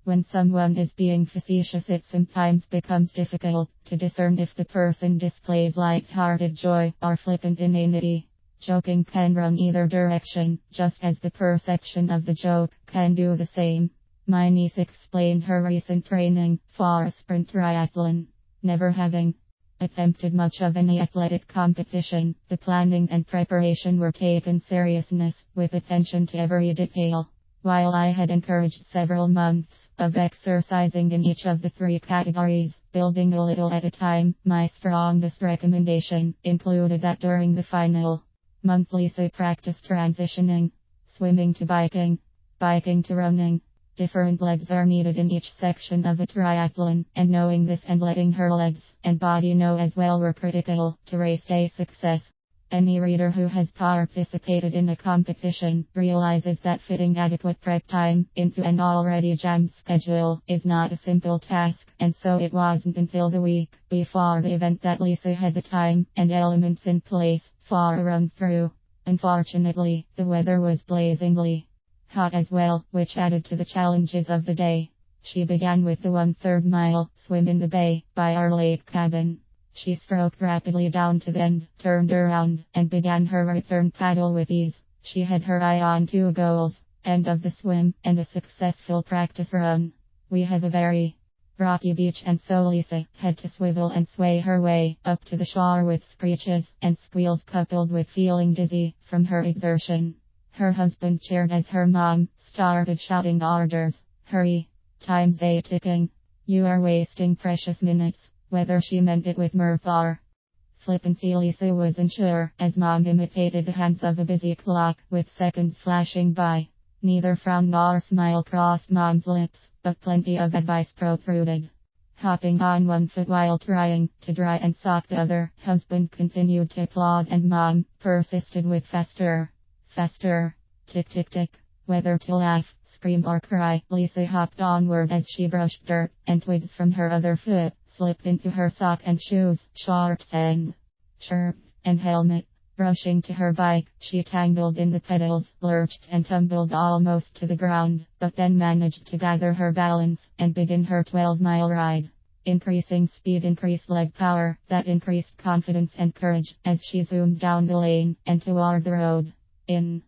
When someone is being facetious, it sometimes becomes difficult to discern if the person displays lighthearted joy or flippant inanity. Joking can run either direction, just as the perception of the joke can do the same. My niece explained her recent training for a sprint triathlon. Never having attempted much of any athletic competition, the planning and preparation were taken seriousness, with attention to every detail. While I had encouraged several months of exercising in each of the three categories, building a little at a time, my strongest recommendation included that during the final month Lisa practiced transitioning, swimming to biking, biking to running. Different legs are needed in each section of a triathlon, and knowing this and letting her legs and body know as well were critical to race day success. Any reader who has participated in a competition realizes that fitting adequate prep time into an already jammed schedule is not a simple task, and so it wasn't until the week before the event that Lisa had the time and elements in place for a run through. Unfortunately, the weather was blazingly hot as well, which added to the challenges of the day. She began with the 1/3 mile swim in the bay by our lake cabin. She stroked rapidly down to the end, turned around, and began her return paddle with ease. She had her eye on two goals: end of the swim and a successful practice run. We have a very rocky beach, and so Lisa had to swivel and sway her way up to the shore with screeches and squeals coupled with feeling dizzy from her exertion. Her husband cheered as her mom started shouting orders. Hurry! Time's ticking. You are wasting precious minutes. Whether she meant it with mirth or flippancy, Lisa was unsure, as mom imitated the hands of a busy clock, with seconds flashing by. Neither frown nor smile crossed mom's lips, but plenty of advice protruded. Hopping on one foot while trying to dry and sock the other, husband continued to applaud, and mom persisted with faster. Faster. Tick tick tick. Whether to laugh, scream or cry, Lisa hopped onward as she brushed dirt and twigs from her other foot, slipped into her sock and shoes, shorts and shirt and helmet. Rushing to her bike, she tangled in the pedals, lurched and tumbled almost to the ground, but then managed to gather her balance and begin her 12-mile ride. Increasing speed increased leg power, that increased confidence and courage as she zoomed down the lane and toward the road. In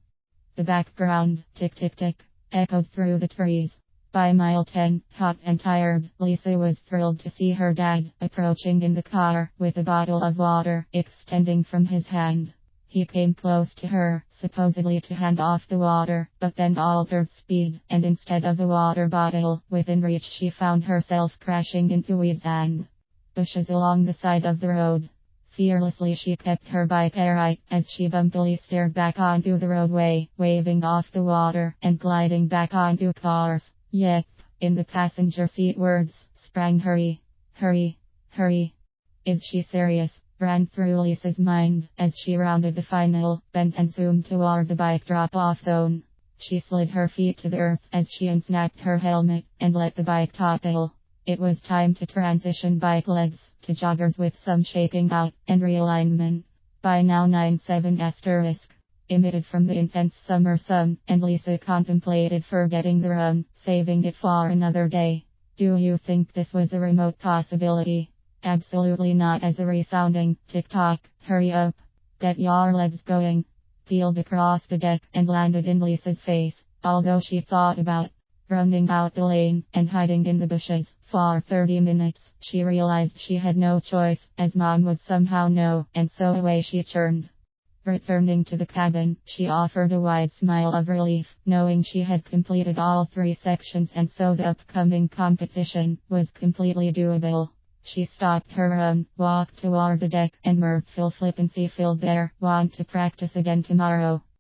the background, tick tick tick, echoed through the trees. By mile 10, hot and tired, Lisa was thrilled to see her dad approaching in the car with a bottle of water extending from his hand. He came close to her, supposedly to hand off the water, but then altered speed, and instead of a water bottle within reach, she found herself crashing into weeds and bushes along the side of the road. Fearlessly she kept her bike upright as she bumpily steered back onto the roadway, waving off the water and gliding back onto cars. Yep, in the passenger seat words sprang hurry, hurry, hurry. Is she serious? Ran through Lisa's mind as she rounded the final bend and zoomed toward the bike drop-off zone. She slid her feet to the earth as she unsnapped her helmet and let the bike topple. It was time to transition bike legs to joggers with some shaking out and realignment. By now 97** emitted from the intense summer sun, and Lisa contemplated forgetting the run, saving it for another day. Do you think this was a remote possibility? Absolutely not, as a resounding tick-tock, hurry up, get your legs going, peeled across the deck and landed in Lisa's face. Although she thought about running out the lane and hiding in the bushes for 30 minutes, she realized she had no choice, as mom would somehow know, and so away she churned. Returning to the cabin, she offered a wide smile of relief, knowing she had completed all 3 sections, and so the upcoming competition was completely doable. She stopped her run, walked toward the deck, and mirthful flippancy filled the air. Want to practice again tomorrow?